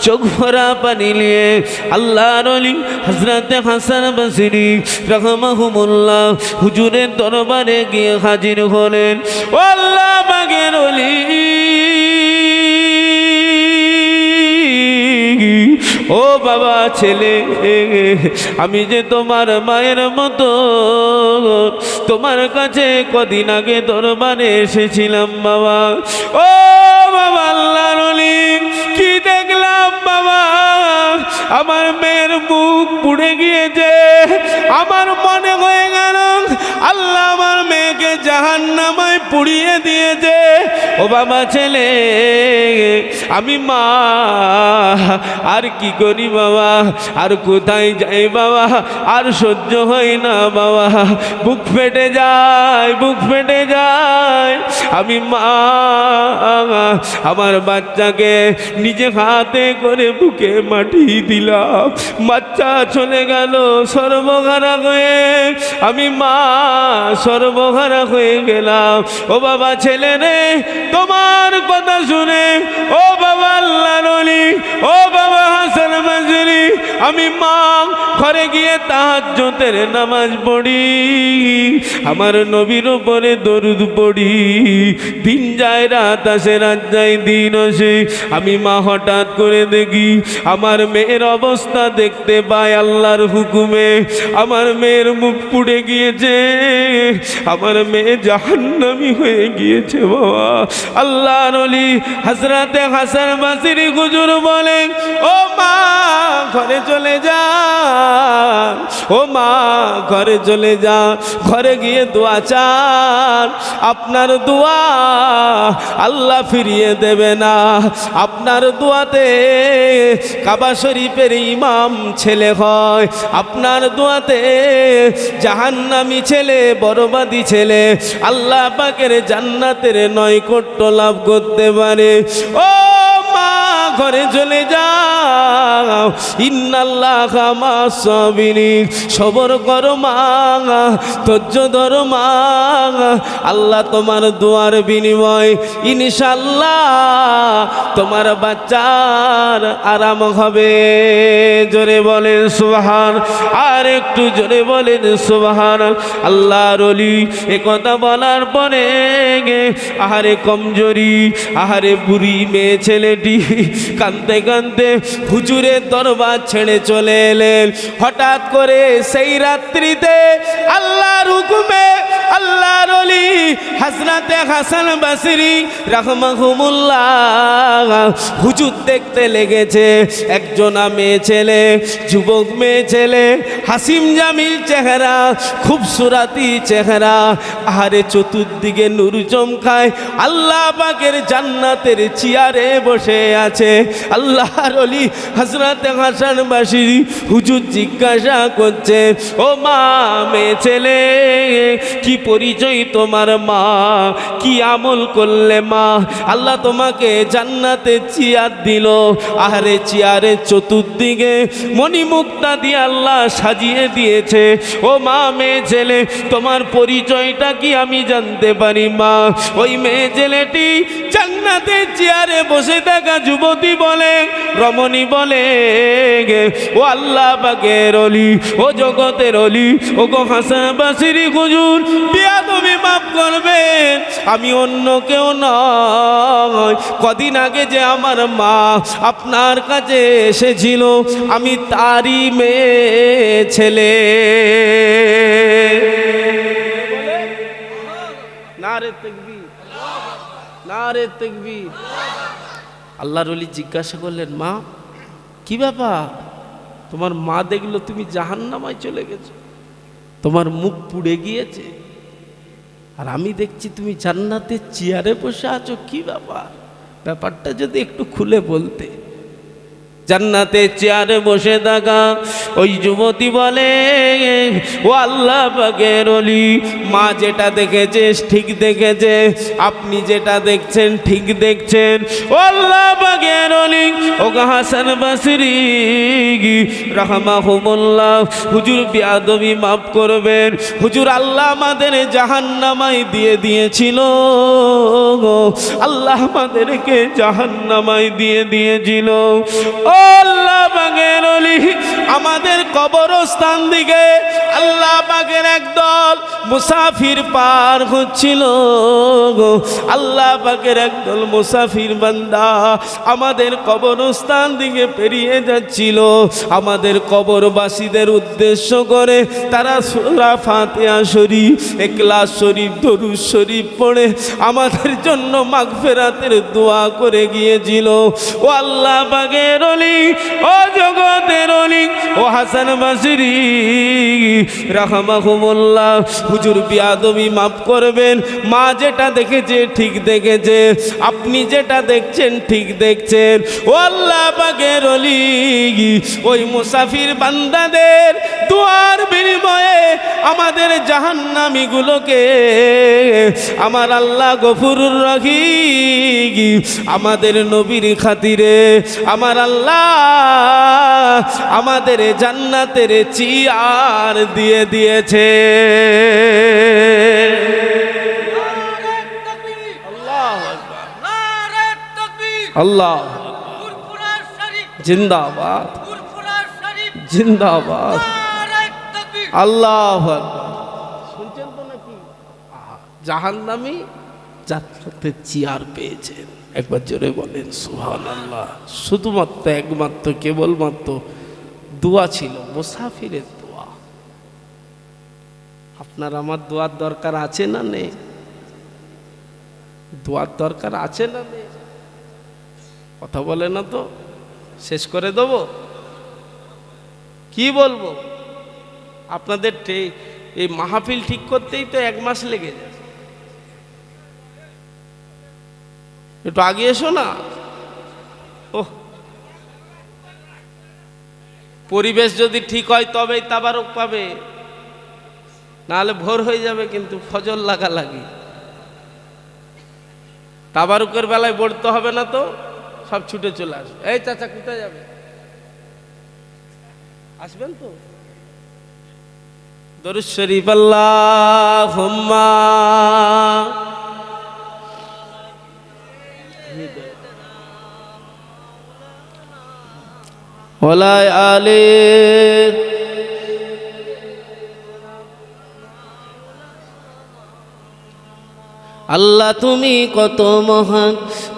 চোখ ভরা পানি নিয়ে আল্লাহর ওলি হযরতে হাসান বাসরি রাহমাহুমুল্লাহ হুজুরের দরবারে গিয়ে হাজির হলেন। ও আল্লাহ পাকের ওলি, ও বাবা ছেলে, আমি যে তোমার মায়ের মতো, তোমার কাছে কদিন আগে দরবারে এসেছিলাম বাবা। ও বাবা আল্লাহর ওলি, কি দেখলাম বাবা, আমার মেয়ের মুখ পুড়ে গিয়েছে। আমার মনে হয়ে গেল আল্লাহ আমার মেয়েকে জাহান্নামায় পুড়িয়ে দিয়েছে। ও বাবা ছেলে, আমি মা আর কি করি বাবা, আর কোথায় যাই বাবা, আর সহ্য হয় না বাবা, বুক ফেটে যায়, বুক ফেটে যায়। আমি মা আমার বাচ্চাকে নিজে হাতে করে বুকে মাটি দিলাম, বাচ্চা চলে গেল সর্বহারা হয়ে, আমি মা সর্বহারা হয়ে গেলাম। ও বাবা ছেলে রে, তোমার কথা শুনে ও বাবা আল্লাহর ওলি, ও বাবা হাসান মাঝরি, আমি মা ঘরে গিয়ে তাহাজ্জুদের নামাজ পড়ি, আমার নবীর উপরে দরুদ পড়ি। দিন যায় রাত আসে, রাত যায় দিন আসে, আমি মা হঠাৎ করে দেখি আমার মেয়ের অবস্থা দেখতে পাই আল্লাহর হুকুমে। আমার মেয়ের মুখ পুড়ে গিয়েছে, আমার মেয়ে জাহান্নামী হয়ে গিয়েছে বাবা। আল্লাহর ওলি হযরতে হাসান বসরি হুজুর বলেন, ও মা ঘরে চলে যা, ও মা ঘরে চলে যা, ঘরে গিয়ে দোয়া চান, আপনার দোয়া আল্লাহ ফিরিয়ে দেবে না। আপনার দোয়াতে কাবা শরীফের ইমাম ছেলে হয়, আপনার দোয়াতে জাহান্নামী ছেলে, বরবাদী ছেলে আল্লাহ পাকের জান্নাতের নৈকট্য লাভ করতে পারে। ও মা ঘরে চলে যাও, ইন্নাল্লাহা মা'আস সাবিরিন, সবর করো মা, ধৈর্য ধরো মা, আল্লাহ তোমার দোয়ার বিনিময় ইনশাআল্লাহ তোমার বাচ্চার আরাম হবে। জোরে বলেন সুবহান, আর একটু জোরে বলেন সুবহান। আল্লাহর ওলি এ কথা বলার পরে আহারে কমজোরি, আহারে বুড়ি মেয়ে ছেলেটি কাঁদতে কাঁদতে হুজুরের দরবার ছেড়ে চলে এলেন। হঠাৎ করে সেই রাত্রিতে আল্লাহর হুকুমে আল্লাহর ওলি হযরতে হাসান বসরি রাহমাহুমুল্লাহ হুজুর দেখতে লেগেছে একজনা মেয়ে ছেলে, যুবক মেয়ে ছেলে, হাসিম জামিল চেহারা, খুবসুরাতি চেহারা, আহারে চতুর্দিকে নূর চমকায়, আল্লাহ পাকের জান্নাতের চেয়ারে বসে আছে। আল্লাহর ওলি হযরতে হাসান বসরি হুজুর জিজ্ঞাসা করছে, ও মা মেয়ে ছেলে কি পরিচয় তোমার মা, কি আমল করলে মা আল্লাহ তোমাকে জান্নাতে চেয়ার দিল? আহারে চেয়ারের চতুর্দিকে মণিমুক্তা দিয়ে আল্লাহ সাজিয়ে দিয়েছে। ও মা মেয়ে ছেলে তোমার পরিচয়টা কি আমি জানতে পারি মা? ওই মেয়ে ছেলেটি জান্নাতে চেয়ারে বসে থাকা যুবতী বলে, রমণী বলে, ও আল্লাহ পাকের ওলি, ও জগতের ওলি, ও গো হাসান বসরি হুজুর, বিয়াদবি মাফ করবেন, আমি অন্য কেউ নয়। কদিন আগে যে আমার মা আপনার কাছে এসেছিল আমি তারই মেয়ে ছেলে। নারে তাকবীর, নারে তাকবীর। আল্লাহর ওলি জিজ্ঞাসা করলেন, মা কি ব্যাপার? তোমার মা দেখলো তুমি জাহান্নামায় চলে গেছো, তোমার মুখ পুড়ে গিয়েছে, আর আমি দেখছি তুমি জান্নাতের চেয়ারে বসে আছো, কি ব্যাপার? ব্যাপারটা যদি একটু খুলে বলতে। জান্নাতে চেয়ারে বসে থাকা ওই যুবতী বলে, ও আল্লাহ পাকের ওলি, মা যেটা দেখেছে ঠিক দেখেছে, আপনি যেটা দেখছেন ঠিক দেখছেন। ও আল্লাহ পাকের ওলি, ও হাসান বসরি রাহমাহুমুল্লাহ হুজুর বিয়াদবি মাফ করবেন, হুজুর আল্লাহ আমাদের জাহান্নামায় দিয়ে দিয়েছিল, আল্লাহ আমাদেরকে জাহান্নামায় দিয়ে দিয়েছিল। আল্লাহ পাকের ওলি আমাদের কবরস্থান দিকে আল্লাহ পাকের একদল মুসাফির পার হচ্ছিল, আল্লাহ পাকের একদল মুসাফির বান্দা আমাদের কবরস্থান দিকে পেরিয়ে যাচ্ছিল। আমাদের কবরবাসীদের উদ্দেশ্য করে তারা সূরা ফাতিহা শরীফ, ইখলাস শরীফ, দরুদ শরীফ পড়ে আমাদের জন্য মাগফিরাতের দোয়া করে গিয়েছিল। ও আল্লাহ পাকের ওলি, ও জগতের ওলি, ও হাসান বসরি রাহমাহুল্লাহ রহমাহুমুল্লাহ। হুজুর বিয়াদবি মাফ করবেন, মা যেটা দেখেছে ঠিক দেখেছে, আপনি যেটা দেখছেন ঠিক দেখছেন। ও আল্লাহ পাকের ওলি, ওই মুসাফির বান্দাদের দুয়ার বিনিময়ে আমাদের জাহান্নামীগুলোকে আমার আল্লাহ গফুরুর রহিম আমাদের নবীর খাতিরে আমার আল্লাহ আমাদের জান্নাতের চিয়ার দিয়ে দিয়েছে। আল্লাহ জিন্দাবাদ, জিন্দাবাদ, আল্লাহ শুনছেন তো নাকি? জাহান্নামী জান্নাতের চেয়ার পেয়েছেন, একবার জোরে বলেন সুবহানাল্লাহ। শুধুমাত্র একমাত্র কেবলমাত্র দোয়া ছিল, মুসাফিরের দোয়া। আপনার আমার দোয়ার দরকার আছে না নেই? দোয়ার দরকার আছে না নেই? কথা বলে না তো, শেষ করে দেবো? কি বলবো? আপনাদের এই মাহফিল ঠিক করতেই তো 1 মাস লেগে যায়। একটু আগে এসো না। ও পরিবেশ যদি ঠিক হয় তবেই তাবারক পাবে, নাহলে ভোর হয়ে যাবে কিন্তু ফজর লাগালাগি। তাবারুকের বেলায় পড়তে হবে না তো, সব ছুটে চলে আসবে। এই চাচা কোথায় যাবে? আসবেন তো? দরুদ শরীফ আল্লাহুম্মা ওয়ালা আলে আল্লাহ তুমি কত মহান,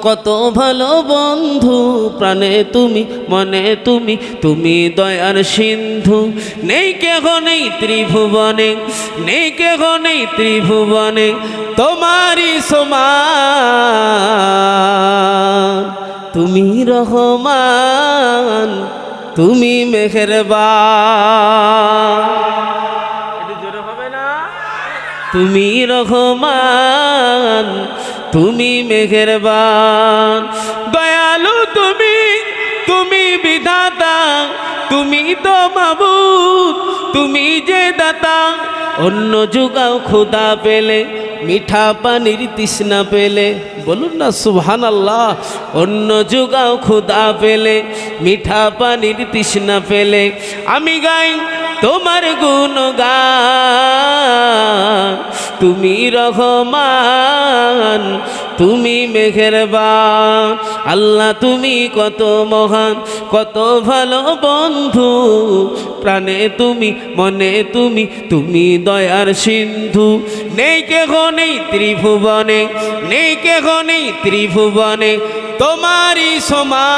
কত ভালো বন্ধু, প্রাণে তুমি মনে তুমি, তুমি দয়ার সিন্ধু। নেই কেহ নেই ত্রিভুবনে, নেই কেহ নেই ত্রিভুবনে তোমারই সমান। তুমি রহমান, তুমি মেহেরবান। তুমি রহমান, তুমি মেহেরবান। দয়ালু তুমি, তুমি বিধাতা, তুমি তো মাবুদ, তুমি যে দাতা। অন্য যুগাও ক্ষুধা পেলে, মিঠা পানির তৃষ্ণা পেলে, বলুন না সুবহানাল্লাহ। অন্য যুগাও ক্ষুধা পেলে, মিঠা পানির তৃষ্ণা পেলে, আমি গাই তোমার গুণগান। তুমি রহমান, তুমি মেহেরবান। আল্লাহ তুমি কত মহান, কত ভালো বন্ধু, প্রাণে তুমি মনে তুমি, তুমি দয়ার সিন্ধু। নেই কেহ নেই ত্রিভুবনে, নেই কেহ নেই ত্রিভুবনে তোমারই সমান।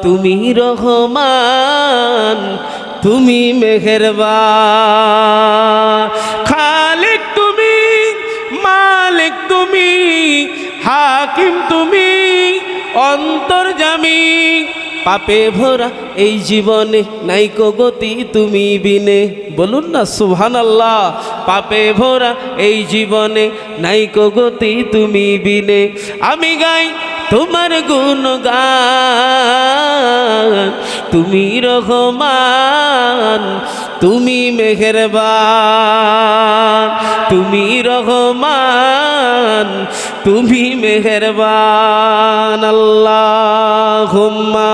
তুমি রহমান, তুমি মেহেরবান। খালিক তুমি, মালিক তুমি, হাকিম তুমি, অন্তর্যামী। পাপে ভরা এই জীবনে নাইকো গতি তুমি বিনে, বলুন না সুবহানাল্লাহ। পাপে ভরা এই জীবনে নাইকো গতি তুমি বিনে, আমি গাই তোমার গুণগান। তুমি রহমান, তুমি মেহেরবান। তুমি রহমান, তুমি মেহেরবান। আল্লাহুম্মা